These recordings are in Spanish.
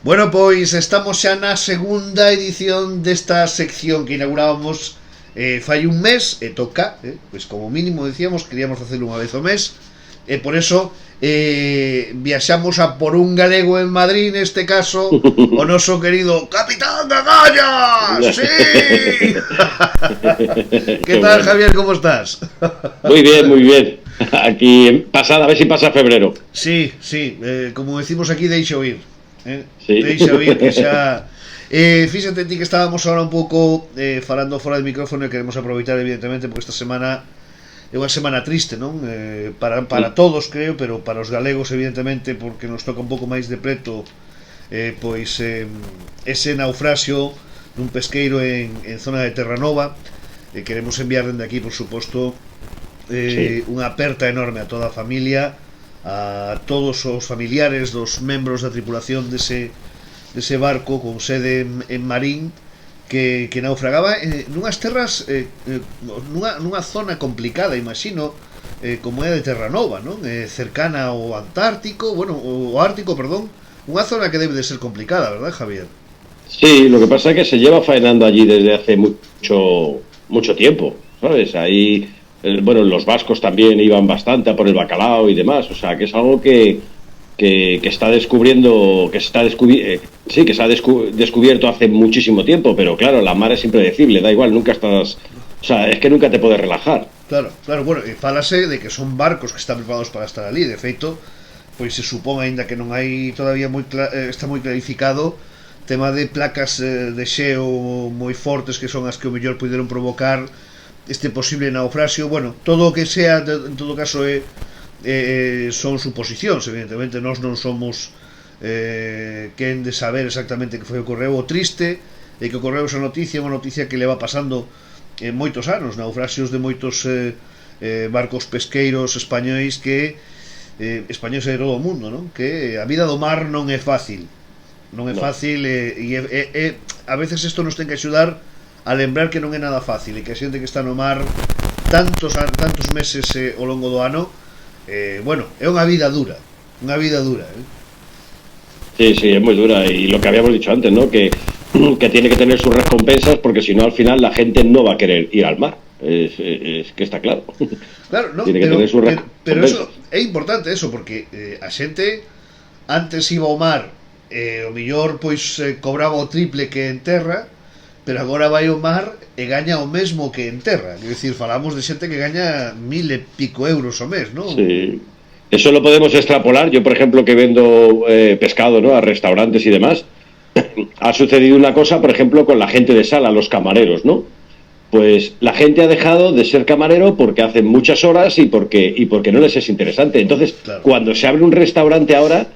Bueno, pois estamos xa na segunda edición desta sección que inaugurábamos fai un mes e toca, pois como mínimo decíamos, queríamos facelo unha vez ao mes e por eso viaxamos a por un galego en Madrid, neste caso o noso querido Capitán Gagalla. ¡Sí! ¿Qué tal, bueno, Javier? ¿Cómo estás? Muy bien, muy bien. Aquí pasada, a ver si pasa febrero. Sí, sí, como decimos aquí, deixa oír. Sí. Deixa oír que xa fíxate ti que estábamos ahora un pouco falando fora de micrófono e queremos aproveitar evidentemente porque esta semana é unha semana triste, non? Para todos, creo, pero para os galegos evidentemente porque nos toca un pouco máis de preto pois ese naufraxio dun pesqueiro en zona de Terranova. Queremos enviar dende aquí, por suposto, unha aperta enorme a toda a familia, a todos os familiares dos membros da tripulación dese barco con sede en Marín que naufragaba nunhas terras nunha zona complicada, imagino, como é a de Terranova, non? Cercana ao Antártico, bueno, o Ártico, perdón, unha zona que debe de ser complicada, ¿verdad, Javier? Sí, lo que pasa es que se lleva faenando allí desde hace mucho tiempo, ¿sabes? Ahí, bueno, los vascos también iban bastante a por el bacalao y demás, o sea, que es algo que está descubriendo, que se ha descubierto hace muchísimo tiempo, pero claro, la mar es impredecible, da igual, nunca estás, o sea, es que nunca te puedes relajar. Claro, bueno, fálase de que son barcos que están preparados para estar ali, de feito, pois se supón aínda que non hai todavía está moi clarificado tema de placas de xeo moi fortes que son as que o mellor puderon provocar este posible naufraxio. Bueno, todo o que sea, en todo caso, son suposicións, evidentemente nós non somos quen de saber exactamente que foi o correu. O triste é que ocorreu esa noticia, unha noticia que leva pasando moitos anos, naufraxios de moitos barcos pesqueiros españois que españois de todo o mundo, non? Que a vida do mar non é fácil, non é fácil, e a veces isto nos ten que axudar a lembrar que non é nada fácil e que a xente que está no mar tantos meses ao longo do ano, bueno, é unha vida dura, Sí, es muy dura, y lo que habíamos dicho antes, ¿no? Que tiene que tener sus recompensas, porque si no al final la gente no va a querer ir al mar, es que está claro. Claro, no, tiene que tener sus recompensas. Pero eso é importante, eso, porque a xente antes iba ao mar o mellor pois cobraba o triple que en terra, pero agora vai ao mar e gaña o mesmo que en terra. Quer dicir, falamos de xente que gaña 1000 e pico euros ao mes, non? Sí, eso lo podemos extrapolar. Yo, por ejemplo, que vendo pescado, ¿no?, a restaurantes y demás, ha sucedido una cosa, por ejemplo, con la gente de sala, los camareros, ¿no? Pues la gente ha dejado de ser camarero porque hacen muchas horas y porque no les es interesante. Entonces, claro, cuando se abre un restaurante ahora,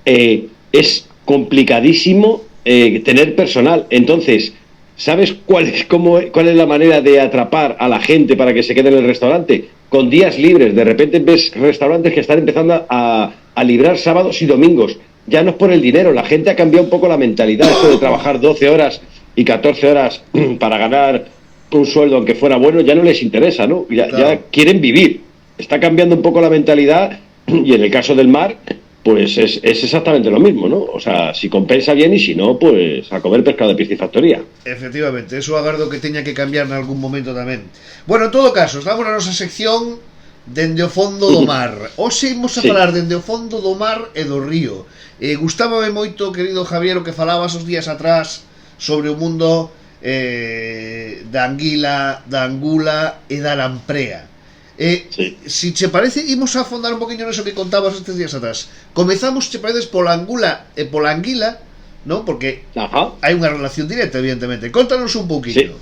es complicadísimo tener personal. Entonces, ¿sabes cuál es la manera de atrapar a la gente para que se quede en el restaurante? Con días libres. De repente ves restaurantes que están empezando a librar sábados y domingos. Ya no es por el dinero, la gente ha cambiado un poco la mentalidad. Esto de trabajar 12 horas y 14 horas para ganar un sueldo, aunque fuera bueno, ya no les interesa, ¿no? Ya quieren vivir. Está cambiando un poco la mentalidad, y en el caso del mar, pues es exactamente lo mismo, ¿no? O sea, si compensa bien, y si no, pues a comer pescado de piscifactoría. Efectivamente, eso agardo que teña que cambiar en algún momento tamén. Bueno, en todo caso, estamos na nosa sección dende o fondo do mar. Hoxe imos a falar dende o fondo do mar e do río. Gustábame moito, querido Javier, o que falabas os días atrás sobre o mundo da anguila, da angula e da lamprea. Si che parece, imos a afondar un poquinho neso que contabas estes días atrás. Comezamos, che pareces, pola angula e pola anguila, ¿no? Porque hai unha relación directa, evidentemente. Contanos un poquinho.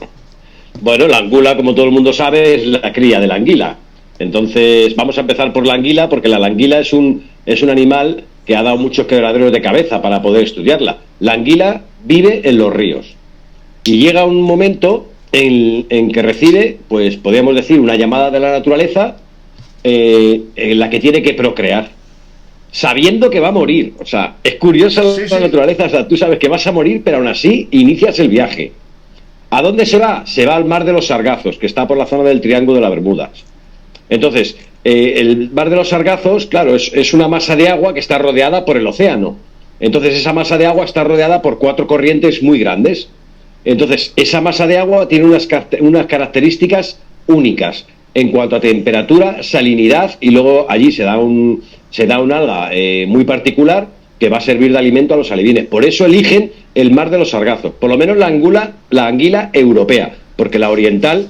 Bueno, la angula, como todo el mundo sabe, es la cría de la anguila. Entonces, vamos a empezar por la anguila, porque la anguila es un animal que ha dado muchos quebraderos de cabeza para poder estudiarla. La anguila vive en los ríos y llega un momento en que recibe, pues podríamos decir, una llamada de la naturaleza en la que tiene que procrear, sabiendo que va a morir. O sea, es curiosa la naturaleza. O sea, tú sabes que vas a morir, pero aún así inicias el viaje. ¿A dónde se va? Se va al mar de los Sargazos, que está por la zona del Triángulo de las Bermudas. Entonces, el mar de los Sargazos, claro, es una masa de agua que está rodeada por el océano. Entonces esa masa de agua está rodeada por 4 corrientes muy grandes. Entonces esa masa de agua tiene unas características únicas en cuanto a temperatura, salinidad, y luego allí se da un alga muy particular que va a servir de alimento a los alevines. Por eso eligen el mar de los Sargazos, por lo menos la anguila europea, porque la oriental,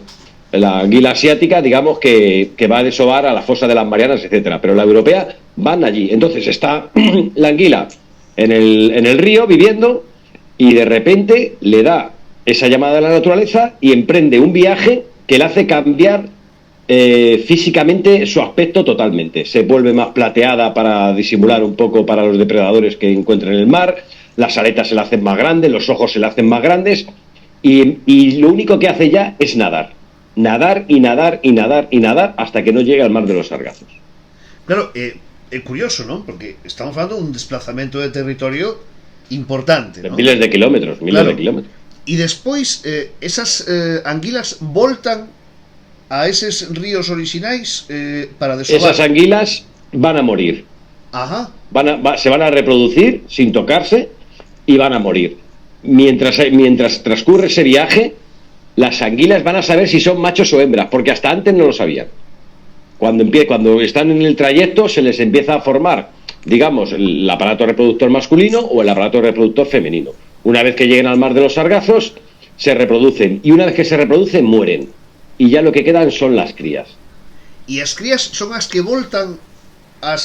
la anguila asiática, digamos que va a desovar a la fosa de las Marianas, etcétera, pero la europea van allí. Entonces está la anguila en el río viviendo, y de repente le da esa llamada de la naturaleza y emprende un viaje que le hace cambiar físicamente su aspecto totalmente. Se vuelve más plateada para disimular un poco para los depredadores que encuentren en el mar, las aletas se le hacen más grandes, los ojos se le hacen más grandes, y lo único que hace ya es nadar y nadar y nadar y nadar hasta que no llegue al mar de los Sargazos. Claro, es curioso, ¿no? Porque estamos hablando de un desplazamiento de territorio importante, ¿no? De miles de kilómetros, claro. De kilómetros. Y despois esas anguilas voltan a esos ríos orixinais para desovar. Esas anguilas van a morir. Ajá. Se van a reproducir sin tocarse y van a morir. Mientras transcurre ese viaje, las anguilas van a saber si son machos o hembras, porque hasta antes no lo sabían. Cuando están en el trayecto se les empieza a formar, digamos, el aparato reproductor masculino o el aparato reproductor femenino. Una vez que lleguen al mar de los Sargazos, se reproducen, y una vez que se reproducen, mueren. Y ya lo que quedan son las crías. ¿Y las crías son las que voltan a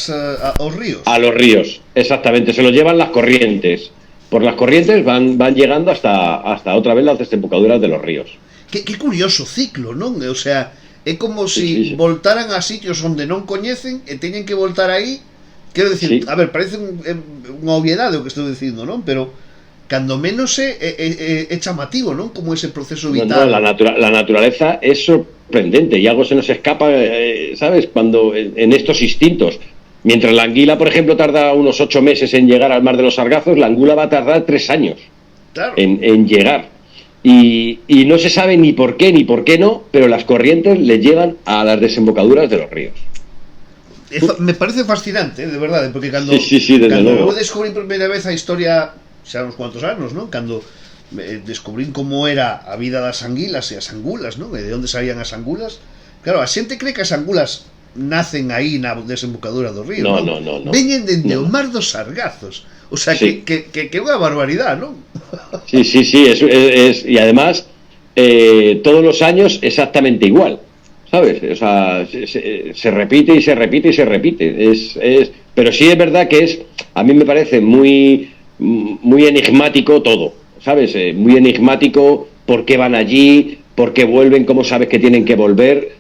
los ríos? A los ríos, exactamente. Se los llevan las corrientes. Por las corrientes van llegando hasta otra vez las desembocaduras de los ríos. Qué curioso ciclo, ¿no? O sea, es como si voltaran a sitios donde no conocen y tienen que voltar ahí. Quiero decir, a ver, parece una obviedad lo que estoy diciendo, ¿no? Pero cuando menos es llamativo, ¿no? Como ese proceso vital. No, la naturaleza es sorprendente y algo se nos escapa, ¿sabes? Cuando en estos instintos. Mientras la anguila, por ejemplo, tarda unos 8 meses en llegar al mar de los Sargazos, la anguila va a tardar 3 años claro. en llegar. Y no se sabe ni por qué no, pero las corrientes le llevan a las desembocaduras de los ríos. Me parece fascinante, de verdad, porque cuando luego. Eu descubrí por primeira vez a historia, xa uns cuantos anos, ¿no? Cando descubrín como era a vida das anguilas e as angulas, ¿no? E de onde salían as angulas. Claro, a xente cree que as angulas nacen aí na desembocadura do río, no. Veñen dende o mar dos Sargazos. O sea, que é unha barbaridade, ¿no? Sí, es y además todos los años exactamente igual, ¿sabes? O sea, se repite y se repite y se repite. Pero sí es verdad que a mí me parece muy enigmático todo, ¿sabes? Muy enigmático por qué van allí, por qué vuelven, cómo sabes que tienen que volver.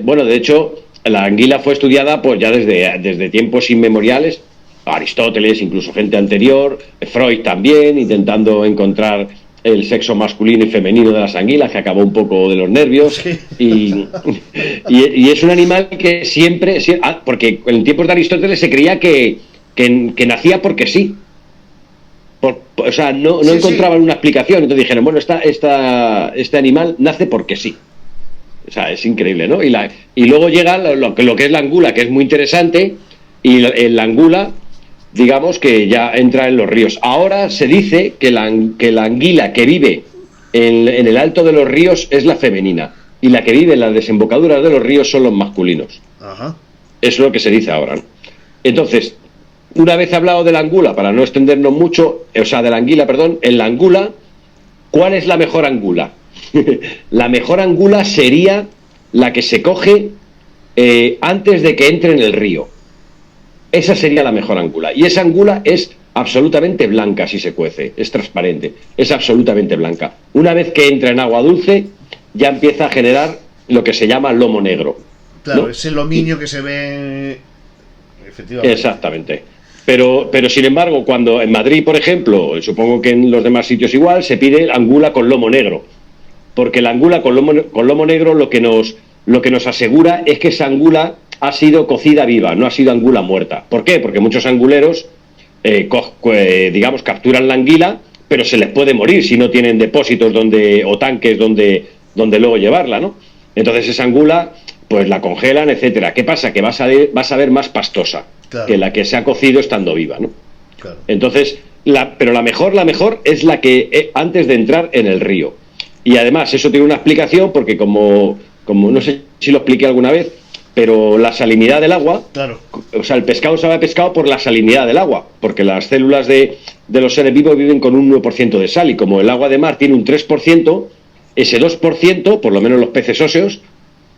Bueno, de hecho, la anguila fue estudiada pues ya desde tiempos inmemoriales. Aristóteles, incluso gente anterior, Freud también, intentando encontrar el sexo masculino y femenino de las anguilas, que acabó un poco de los nervios. Sí. Y es un animal que siempre, porque en tiempos de Aristóteles se creía que nacía porque sí. O sea, no encontraban una explicación. Entonces dijeron, bueno, este animal nace porque sí. O sea, es increíble, ¿no? Y luego llega lo que es la angula, que es muy interesante, y la angula, digamos que ya entra en los ríos. Ahora se dice que la anguila que vive en el alto de los ríos es la femenina, y la que vive en las desembocaduras de los ríos son los masculinos. Ajá. Es lo que se dice ahora, ¿no? Entonces, una vez hablado de la angula, para no extendernos mucho, o sea, de la anguila, perdón, en la angula, ¿cuál es la mejor angula? La mejor angula sería la que se coge antes de que entre en el río. Esa sería la mejor angula. Y esa angula es absolutamente blanca si se cuece, es transparente, es absolutamente blanca. Una vez que entra en agua dulce, ya empieza a generar lo que se llama lomo negro. Claro, ¿no? ese lomiño que se ve efectivamente. Exactamente. Pero sin embargo, cuando en Madrid, por ejemplo, supongo que en los demás sitios igual, se pide angula con lomo negro. Porque la angula con lomo negro lo que nos asegura es que esa angula ha sido cocida viva, no ha sido angula muerta. ¿Por qué? Porque muchos anguleros, digamos, capturan la anguila, pero se les puede morir si no tienen depósitos o tanques donde luego llevarla, ¿no? Entonces esa angula, pues la congelan, etcétera. ¿Qué pasa? Que vas a ver más pastosa, claro, que la que se ha cocido estando viva, ¿no? Claro. Entonces, pero la mejor es la que antes de entrar en el río. Y además, eso tiene una explicación porque como no sé si lo expliqué alguna vez, pero la salinidad del agua, claro. O sea, el pescado sabe pescado por la salinidad del agua, porque las células de los seres vivos viven con un 1% de sal, y como el agua de mar tiene un 3%, ese 2%, por lo menos los peces óseos,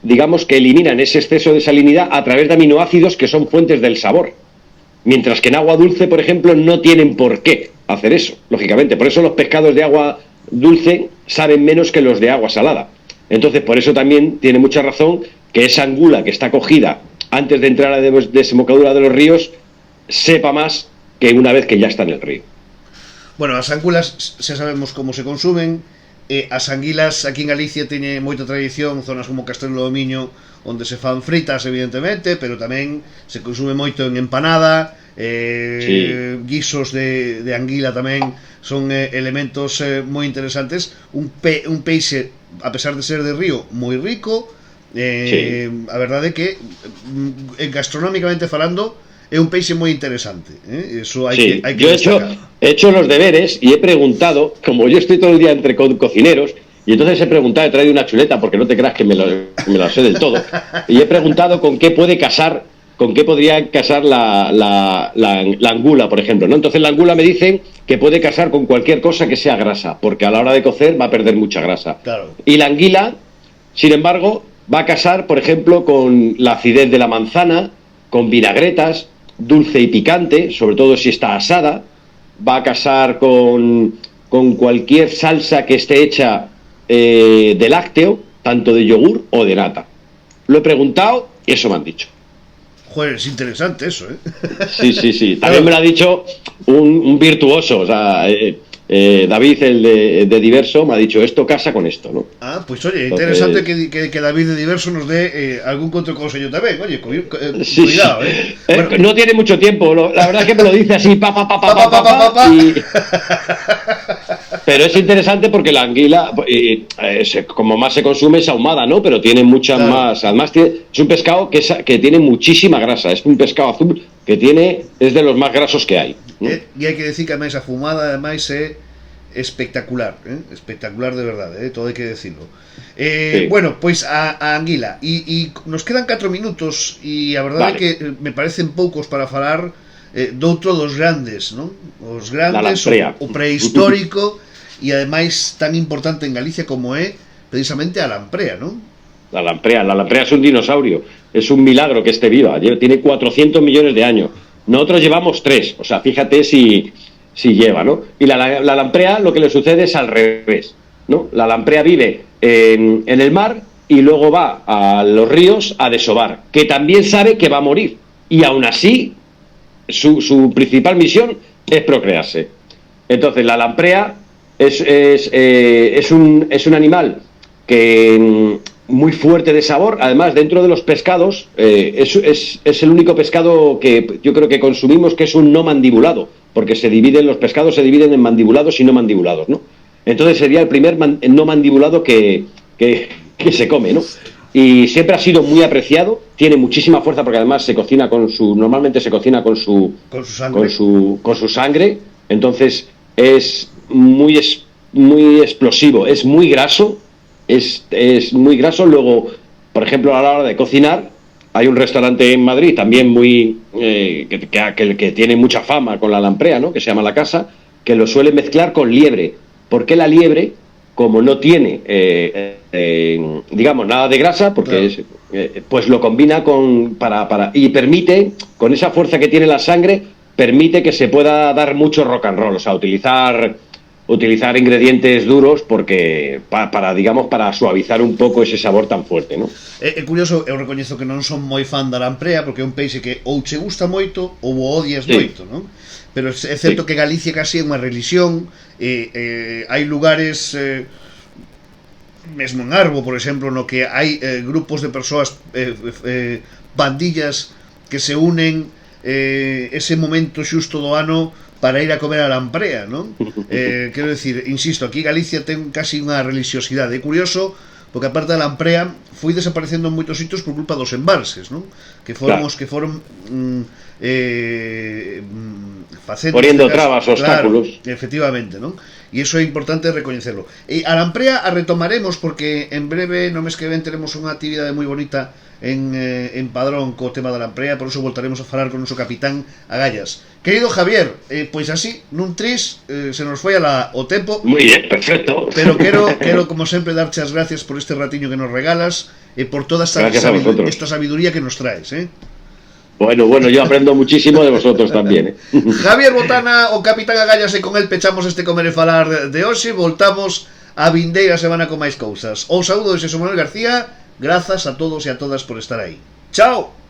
digamos que eliminan ese exceso de salinidad a través de aminoácidos que son fuentes del sabor. Mientras que en agua dulce, por ejemplo, no tienen por qué hacer eso, lógicamente. Por eso los pescados de agua dulce saben menos que los de agua salada. Entonces, por eso también tiene mucha razón que esa angula que está cogida antes de entrar a la desembocadura de los ríos sepa más que una vez que ya está en el río. Bueno, as angulas xa sabemos como se consumen. As anguilas aquí en Galicia teñen moita tradición, zonas como Castelo do Miño, onde se fan fritas, evidentemente, pero tamén se consume moito en empanada. Sí. Guisos de anguila tamén son elementos moi interesantes. Un peixe, a pesar de ser de río, moi rico. Sí. A verdade é que gastronómicamente falando é un peixe moi interesante, eso hai que yo he hecho los deberes y he preguntado, como yo estoy todo el día entre cocineros, y entonces he preguntado, he traído una chuleta porque no te creas que me lo sé del todo, y he preguntado con qué podría casar la angula, por ejemplo, ¿no? Entonces la angula me dicen que puede casar con cualquier cosa que sea grasa, porque a la hora de cocer va a perder mucha grasa. Claro. Y la anguila, sin embargo, va a casar, por ejemplo, con la acidez de la manzana, con vinagretas, dulce y picante, sobre todo si está asada. Va a casar con cualquier salsa que esté hecha de lácteo, tanto de yogur o de nata. Lo he preguntado y eso me han dicho. Joder, es interesante eso, Sí. También me lo ha dicho un virtuoso, o sea, David, el de Diverso, me ha dicho, esto casa con esto, ¿no? Ah, pues oye, interesante. Entonces, que David de Diverso nos dé algún contraconsejo también. Oye, cuidado, Bueno, no tiene mucho tiempo, la verdad es que me lo dice así, Pero es interesante porque la anguila, como más se consume, es ahumada, ¿no? Pero tiene muchas más. Además, es un pescado que tiene muchísima grasa. Es un pescado azul que es de los más grasos que hay, ¿no? Y hay que decir que además a fumada además es espectacular, espectacular de verdad, todo hay que decirlo. Sí. Bueno, pues a anguila y nos quedan 4 minutos y a verdade é que me parecen poucos para falar doutro dos grandes, non? Os grandes, o prehistórico e ademais tan importante en Galicia como é precisamente a lamprea, non? La lamprea es un dinosaurio, es un milagro que esté viva, tiene 400 millones de años. Nosotros llevamos 3, o sea, fíjate si lleva, ¿no? Y la lamprea lo que le sucede es al revés, ¿no? La lamprea vive en el mar y luego va a los ríos a desovar, que también sabe que va a morir, y aún así su principal misión es procrearse. Entonces la lamprea es un animal que muy fuerte de sabor. Además, dentro de los pescados es el único pescado que yo creo que consumimos que es un no mandibulado, porque los pescados se dividen en mandibulados y no mandibulados, ¿no? Entonces sería el primer no mandibulado que se come, ¿no? Y siempre ha sido muy apreciado, tiene muchísima fuerza porque además normalmente se cocina con su sangre, entonces es muy explosivo, es muy graso. Es muy graso. Luego, por ejemplo, a la hora de cocinar, hay un restaurante en Madrid también que tiene mucha fama con la lamprea, ¿no? Que se llama La Casa, que lo suele mezclar con liebre, porque la liebre, como no tiene digamos nada de grasa, porque pues lo combina y permite, con esa fuerza que tiene la sangre, permite que se pueda dar mucho rock and roll, o sea, utilizar ingredientes duros porque para suavizar un pouco ese sabor tan fuerte, ¿no? É curioso, eu recoñezo que non son moi fan da lamprea porque é un peixe que ou che gusta moito ou o odias moito, non? Pero é certo que Galicia casi é unha religión, hai lugares mesmo en Arbo, por exemplo, no que hai grupos de persoas, bandillas que se unen ese momento xusto do ano para ir a comer a lamprea, non? Quero decir, insisto, aquí Galicia ten casi unha religiosidade. É curioso, porque aparte da lamprea foi desaparecendo en moitos sitios por culpa dos embalses, non? Que foron os que foron poniendo trabas, obstáculos. Claro, efectivamente, ¿no? E iso é importante recoñecerlo. E a Lamprea a retomaremos porque en breve, no mes que ven, teremos unha actividade moi bonita en Padrón co tema da Lamprea, por iso voltaremos a falar con o noso capitán Agallas. Querido Javier, pois así, nun tris, se nos foi o tempo. Moi bien, perfecto. Pero quero como sempre, darche as gracias por este ratiño que nos regalas e por toda esta sabiduría que nos traes, Bueno, yo aprendo muchísimo de vosotros también, Javier Botana, o capitán Agallas, e con el pechamos este Comer e Falar de hoxe. Voltamos a vindeira semana con máis cousas. Un saúdo de Xosé Manuel García. Grazas a todos e a todas por estar aí. Chao.